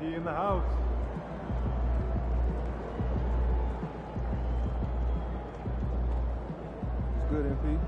He in the house. It's good, MP.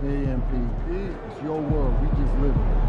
AMP. It's your world. We just live it.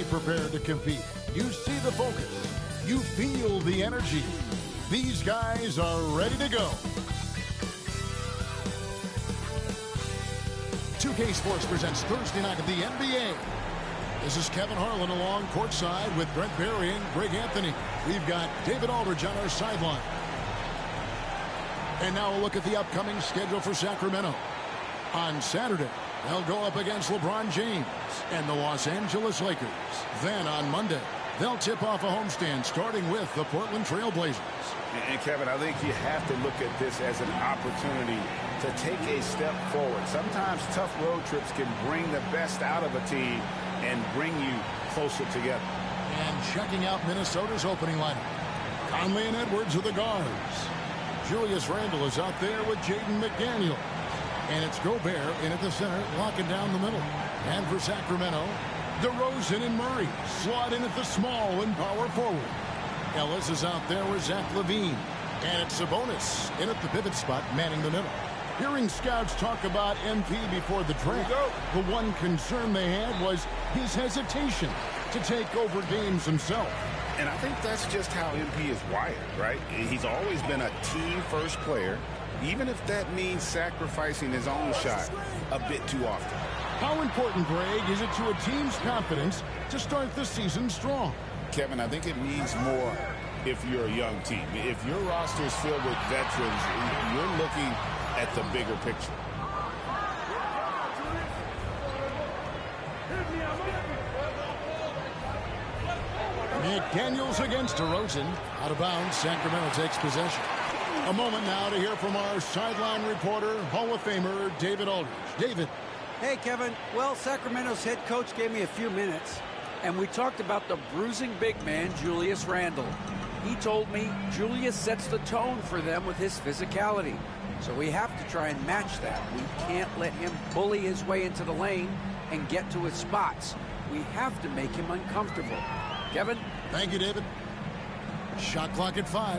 Prepared to compete. You see the focus. You feel the energy. These guys are ready to go. 2K Sports presents Thursday night of the NBA. This is Kevin Harlan along courtside with Brent Barry and Greg Anthony. We've got David Aldridge on our sideline. And now a look at the upcoming schedule for Sacramento. On Saturday, they'll go up against LeBron James and the Los Angeles Lakers. Then on Monday, they'll tip off a homestand starting with the Portland Trail Blazers. And Kevin, I think you have to look at this as an opportunity to take a step forward. Sometimes tough road trips can bring the best out of a team and bring you closer together. And checking out Minnesota's opening lineup. Conley and Edwards are the guards. Julius Randle is out there with Jaden McDaniel. And it's Gobert in at the center, locking down the middle. And for Sacramento, DeRozan and Murray slot in at the small and power forward. Ellis is out there with Zach LaVine. And it's Sabonis in at the pivot spot, manning the middle. Hearing scouts talk about MP before the draft, the one concern they had was his hesitation to take over games himself. And I think that's just how MP is wired, right? He's always been a team-first player, even if that means sacrificing his own shot a bit too often. How important, Greg, is it to a team's confidence to start the season strong? Kevin, I think it means more if you're a young team. If your roster is filled with veterans, you're looking at the bigger picture. McDaniels against DeRozan. Out of bounds, Sacramento takes possession. A moment now to hear from our sideline reporter, Hall of Famer David Aldridge. David. Hey, Kevin. Well, Sacramento's head coach gave me a few minutes, and we talked about the bruising big man, Julius Randle. He told me Julius sets the tone for them with his physicality. So we have to try and match that. We can't let him bully his way into the lane and get to his spots. We have to make him uncomfortable. Kevin? Thank you, David. Shot clock at 5.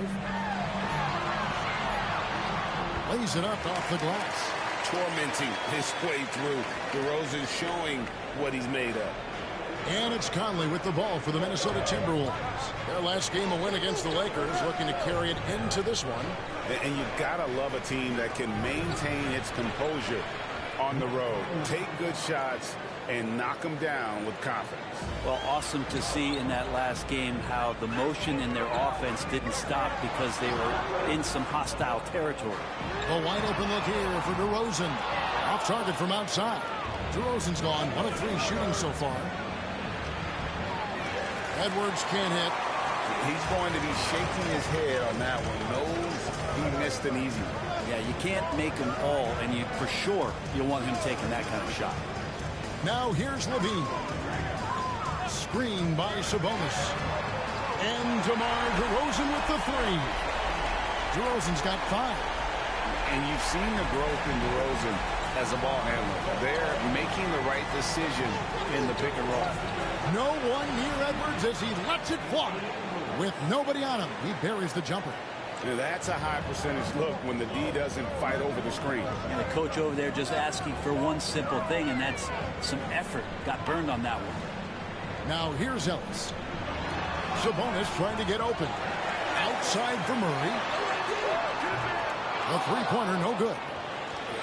Lays it up off the glass. Tormenting his way through. DeRozan showing what he's made of. And it's Conley with the ball for the Minnesota Timberwolves. Their last game, a win against the Lakers, looking to carry it into this one. And you've got to love a team that can maintain its composure on the road. Take good shots and knock them down with confidence. Well, awesome to see in that last game how the motion in their offense didn't stop because they were in some hostile territory. A wide open look here for DeRozan. Off target from outside. DeRozan's gone 1 of 3 shooting so far. Edwards can't hit. He's going to be shaking his head on that one. Knows he missed an easy one. Yeah, you can't make them all, and you for sure you want him taking that kind of shot. Now here's LaVine. Screen by Sabonis. And DeMar DeRozan with the 3. DeRozan's got 5. And you've seen the growth in DeRozan as a ball handler. They're making the right decision in the pick and roll. No one near Edwards as he lets it fly. With nobody on him, he buries the jumper. Now that's a high percentage look when the D doesn't fight over the screen. And the coach over there just asking for one simple thing, and that's some effort. Got burned on that one. Now here's Ellis. Sabonis trying to get open. Outside for Murray. A three-pointer, no good.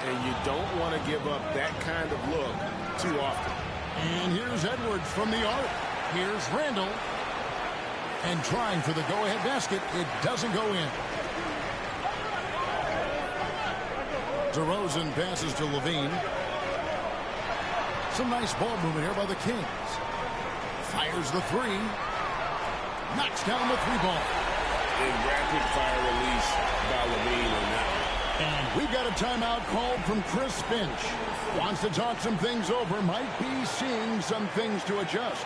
And you don't want to give up that kind of look too often. And here's Edwards from the arc. Here's Randle. And trying for the go-ahead basket. It doesn't go in. DeRozan passes to LaVine. Some nice ball movement here by the Kings. Fires the 3. Knocks down the 3-ball. A rapid-fire release by LaVine on that one. And we've got a timeout called from Chris Finch. Wants to talk some things over. Might be seeing some things to adjust.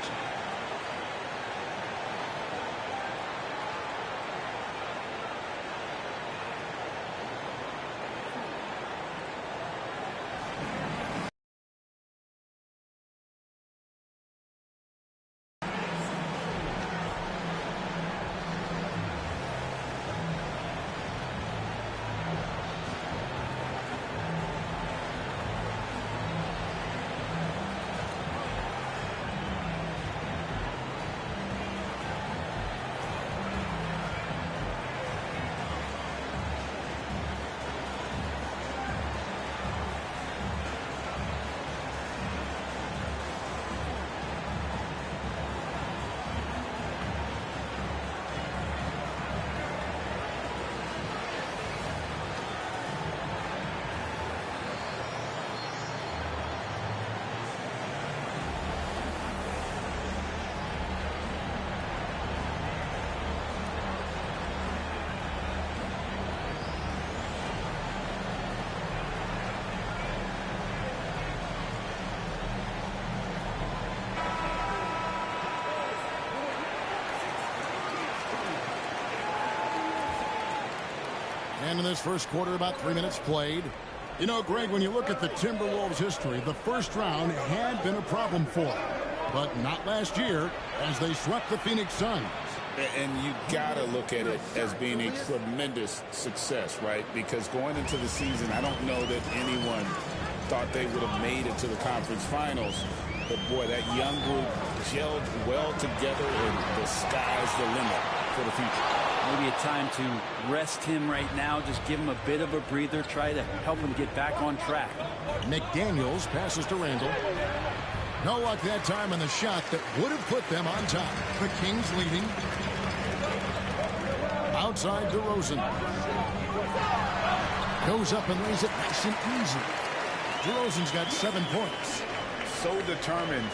And in this first quarter, about 3 minutes played. You know, Greg, when you look at the Timberwolves' history, the first round had been a problem for them. But not last year, as they swept the Phoenix Suns. And you got to look at it as being a tremendous success, right? Because going into the season, I don't know that anyone thought they would have made it to the conference finals. But, boy, that young group gelled well together, and the sky's the limit for the future. Maybe a time to rest him right now, just give him a bit of a breather, try to help him get back on track. McDaniels passes to Randall. No luck that time on the shot that would have put them on top. The Kings leading. Outside DeRozan. Goes up and lays it nice and easy. DeRozan's got 7 points. So determined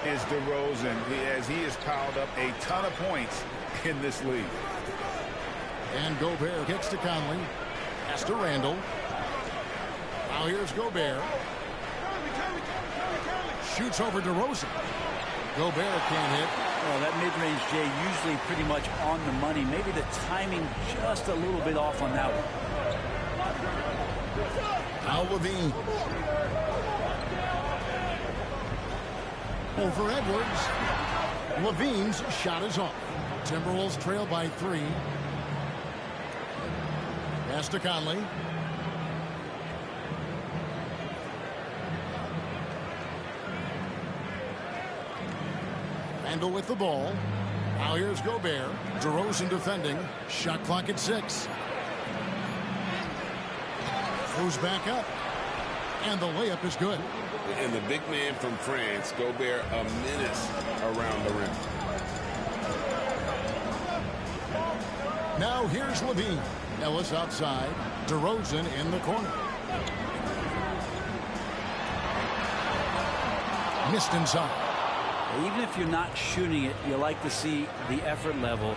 is DeRozan as he has piled up a ton of points in this league. And Gobert kicks to Conley. Pass to Randall. Now here's Gobert. Shoots over DeRozan. Gobert can't hit. Well, that mid-range, Jay, usually pretty much on the money. Maybe the timing just a little bit off on that one. Now Levine. Over Edwards. Levine's shot is off. Timberwolves trail by 3. Pass to Conley. Randall with the ball. Now here's Gobert. DeRozan defending. Shot clock at 6. Goes back up. And the layup is good. And the big man from France, Gobert, a menace around the rim. Now here's Levine. Ellis outside. DeRozan in the corner. Missed inside. Even if you're not shooting it, you like to see the effort level,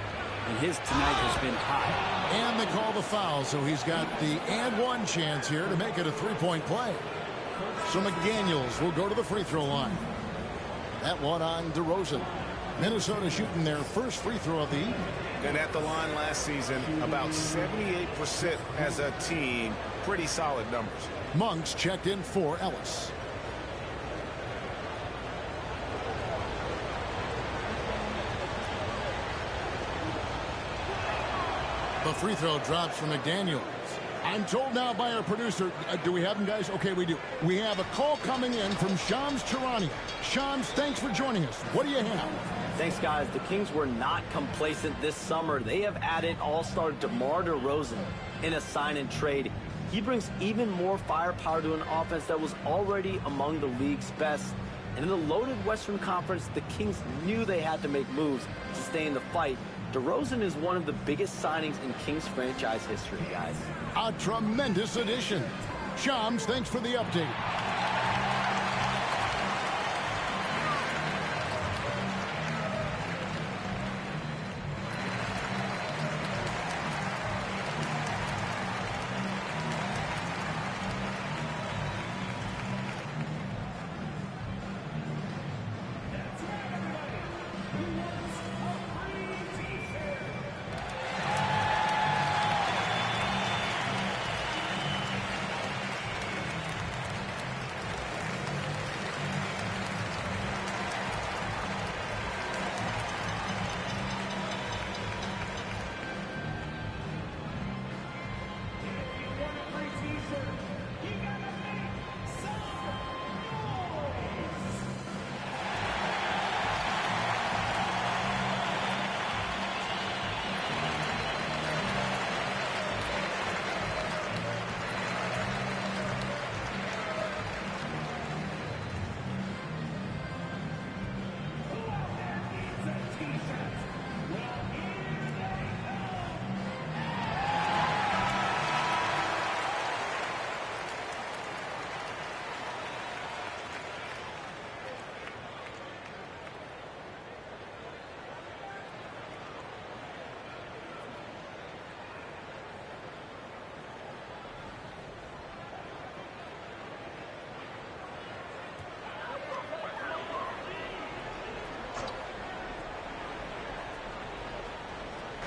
and his tonight has been high. And they call the foul, so he's got the and one chance here to make it a 3-point play. So McDaniels will go to the free throw line. That one on DeRozan. Minnesota shooting their first free throw of the evening. And at the line last season, about 78% as a team. Pretty solid numbers. Monks checked in for Ellis. The free throw drops from McDaniels. I'm told now by our producer, do we have him, guys? Okay, we do. We have a call coming in from Shams Charania. Shams, thanks for joining us. What do you have? Thanks, guys. The Kings were not complacent this summer. They have added all-star DeMar DeRozan in a sign-and-trade. He brings even more firepower to an offense that was already among the league's best. And in the loaded Western Conference, the Kings knew they had to make moves to stay in the fight. DeRozan is one of the biggest signings in Kings franchise history, guys. A tremendous addition. Shams, thanks for the update.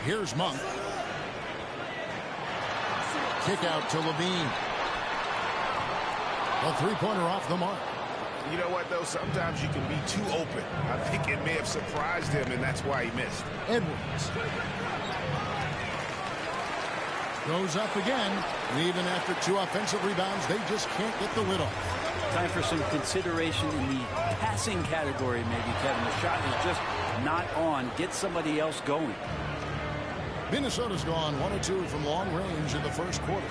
Here's Monk. kick out to Levine. A three-pointer off the mark. You know what, though? Sometimes you can be too open. I think it may have surprised him, and that's why he missed. Edwards goes up again. Even after 2 offensive rebounds, they just can't get the lid off. Time for some consideration in the passing category, maybe, Kevin. The shot is just not on. Get somebody else going. Minnesota's gone 1 or 2 from long range in the first quarter.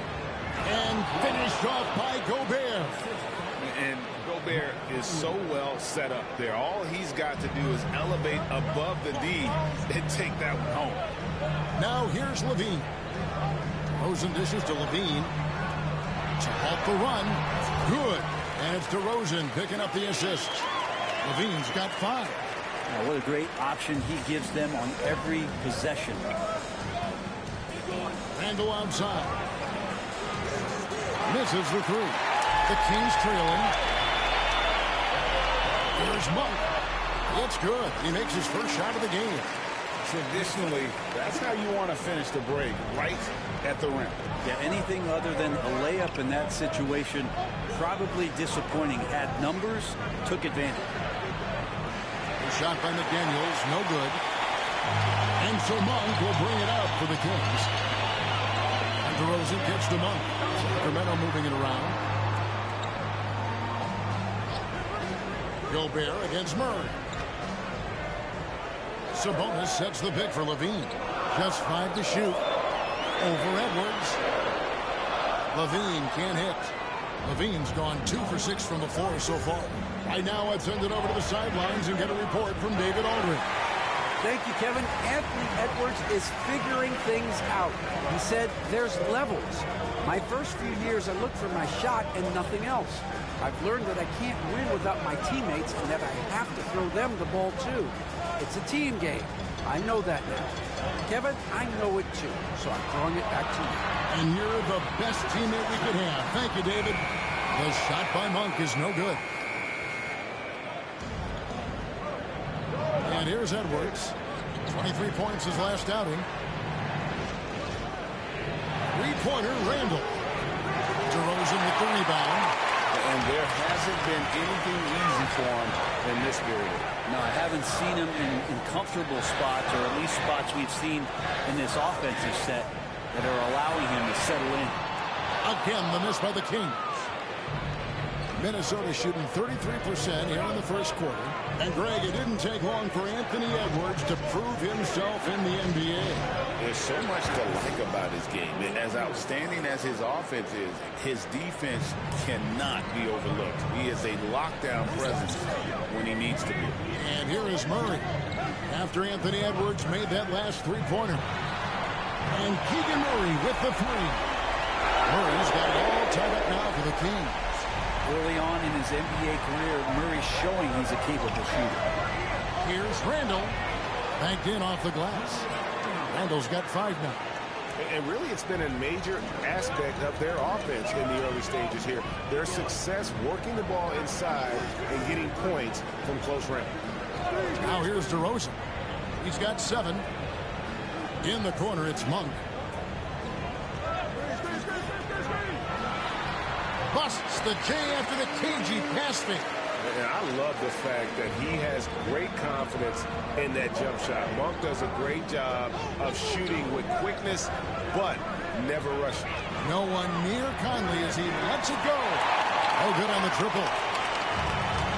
And finished off by Gobert. And Gobert is so well set up there. All he's got to do is elevate above the D and take that one home. Now here's Levine. Rosen dishes to Levine. To halt the run. Good. And it's DeRozan picking up the assist. Levine's got 5. Oh, what a great option he gives them on every possession. Randle outside. Misses the 3. The Kings trailing. Here's Monk. It's good. He makes his first shot of the game. Traditionally, that's how you want to finish the break, right at the rim. Yeah, anything other than a layup in that situation, probably disappointing. Had numbers, took advantage. The shot by McDaniels, no good. And so Monk will bring it up for the Kings. And DeRozan gets to Monk. Sacramento moving it around. Gobert against Murray. Sabonis sets the pick for Levine. Just 5 to shoot. Over Edwards. Levine can't hit. Levine's gone 2 for 6 from the floor so far. Right now, let's send it over to the sidelines and get a report from David Aldridge. Thank you, Kevin. Anthony Edwards is figuring things out. He said there's levels. My first few years, I looked for my shot and nothing else. I've learned that I can't win without my teammates and that I have to throw them the ball too. It's a team game. I know that now. Kevin, I know it too, so I'm throwing it back to you. And you're the best teammate we could have. Thank you, David. The shot by Monk is no good. And here's Edwards. 23 points his last outing. Three-pointer, Randle. DeRozan with the rebound. And there hasn't been anything easy for him in this period. No, I haven't seen him in comfortable spots, or at least spots we've seen in this offensive set that are allowing him to settle in. Again, the miss by the Kings. Minnesota shooting 33% here in the first quarter. And, Greg, it didn't take long for Anthony Edwards to prove himself in the NBA. There's so much to like about his game. And as outstanding as his offense is, his defense cannot be overlooked. He is a lockdown presence when he needs to be. And here is Murray. After Anthony Edwards made that last three-pointer. And Keegan Murray with the 3. Murray's got it all tied up now for the Kings. Early on in his NBA career, Murray's showing he's a capable shooter. Here's Randle. Banked in off the glass. Randle's got 5 now. And really, it's been a major aspect of their offense in the early stages here. Their success working the ball inside and getting points from close range. Now here's DeRozan. He's got 7. In the corner, it's Monk. Busts the J after the cagey pass fake. And I love the fact that he has great confidence in that jump shot. Monk does a great job of shooting with quickness, but never rushing. No one near Conley as he lets it go. Oh, good on the triple.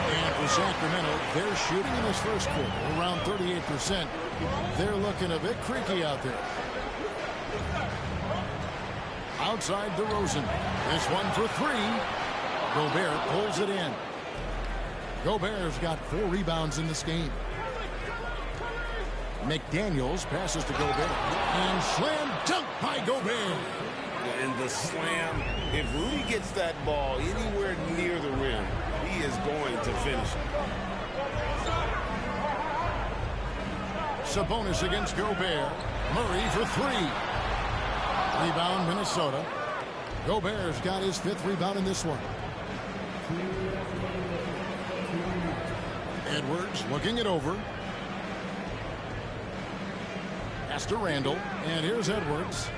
And for Sacramento, they're shooting in this first quarter around 38%. They're looking a bit creaky out there. Outside DeRozan. This one for 3. Gobert pulls it in. Gobert's got 4 rebounds in this game. McDaniels passes to Gobert. And slam dunk by Gobert. And the slam, if Rudy gets that ball anywhere near the rim, he is going to finish it. Sabonis against Gobert. Murray for 3. Rebound, Minnesota. Gobert's got his 5th rebound in this one. Edwards looking it over. Pass to Randle. And here's Edwards.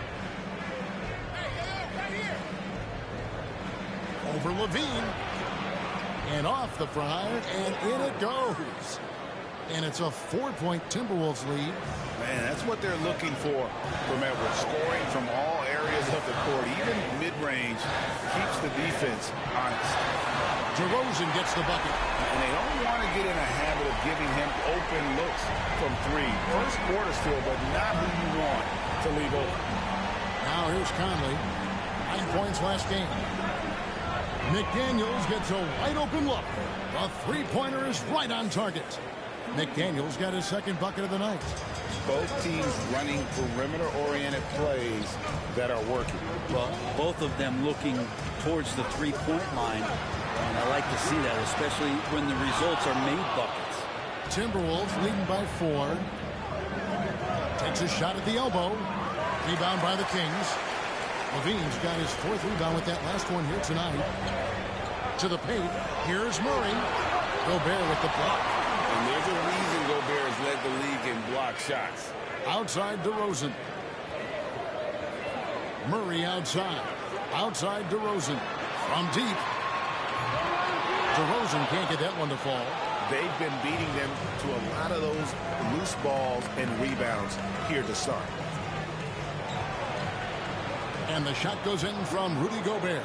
over Levine. And off the fryer, and in it goes. And it's a 4-point Timberwolves lead. Man, that's what they're looking for from Edwards. Scoring from all areas of the court, even mid-range, keeps the defense honest. DeRozan gets the bucket. And they don't want to get in a habit of giving him open looks from three. First quarter still, but not who you want to leave open. Now here's Conley. 9 points last game. McDaniels gets a wide open look. The three-pointer is right on target. McDaniels got his second bucket of the night. Both teams running perimeter-oriented plays that are working. Well, both of them looking towards the three-point line. And I like to see that, especially when the results are made buckets. Timberwolves leading by 4. Takes a shot at the elbow. Rebound by the Kings. Levine's got his 4th rebound with that last one here tonight. To the paint. Here's Murray. Gobert with the block. And there's a reason Gobert has led the league in block shots. Outside DeRozan. Murray outside. Outside DeRozan. From deep. DeRozan can't get that one to fall. They've been beating them to a lot of those loose balls and rebounds here to start. And the shot goes in from Rudy Gobert.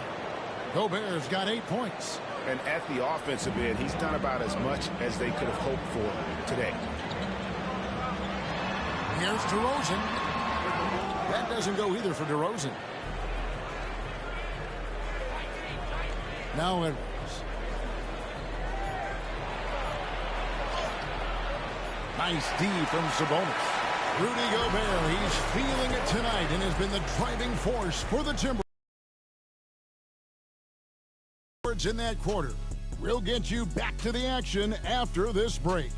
Gobert's got 8 points. And at the offensive end, he's done about as much as they could have hoped for today. Here's DeRozan. That doesn't go either for DeRozan. Now Edwards. Nice D from Sabonis. Rudy Gobert, he's feeling it tonight and has been the driving force for the Timberwolves in that quarter. We'll get you back to the action after this break.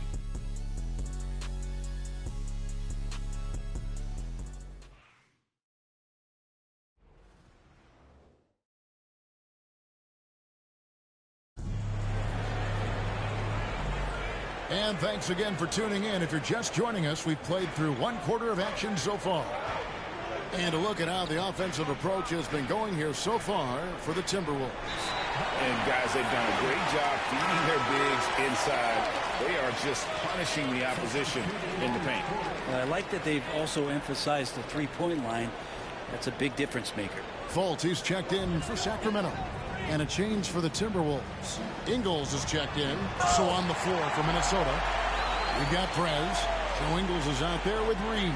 And thanks again for tuning in. If you're just joining us, we've played through 1 quarter of action so far. And a look at how the offensive approach has been going here so far for the Timberwolves. And guys, they've done a great job feeding their bigs inside. They are just punishing the opposition in the paint. I like that they've also emphasized the three-point line. That's a big difference maker. Fultz, he's checked in for Sacramento. And a change for the Timberwolves. Ingles is checked in. So on the floor for Minnesota, we've got Prez. Joe Ingles is out there with Reed.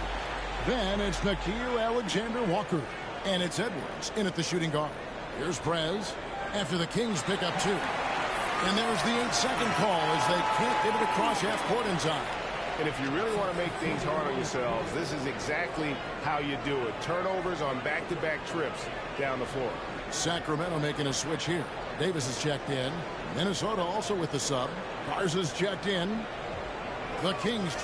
Then it's Nickeil Alexander-Walker. And it's Edwards in at the shooting guard. Here's Prez after the Kings pick up 2. And there's the 8-second call as they can't get it across half court in time. And if you really want to make things hard on yourselves, this is exactly how you do it. Turnovers on back-to-back trips down the floor. Sacramento making a switch here. Davis is checked in. Minnesota also with the sub. Garza's checked in. The Kings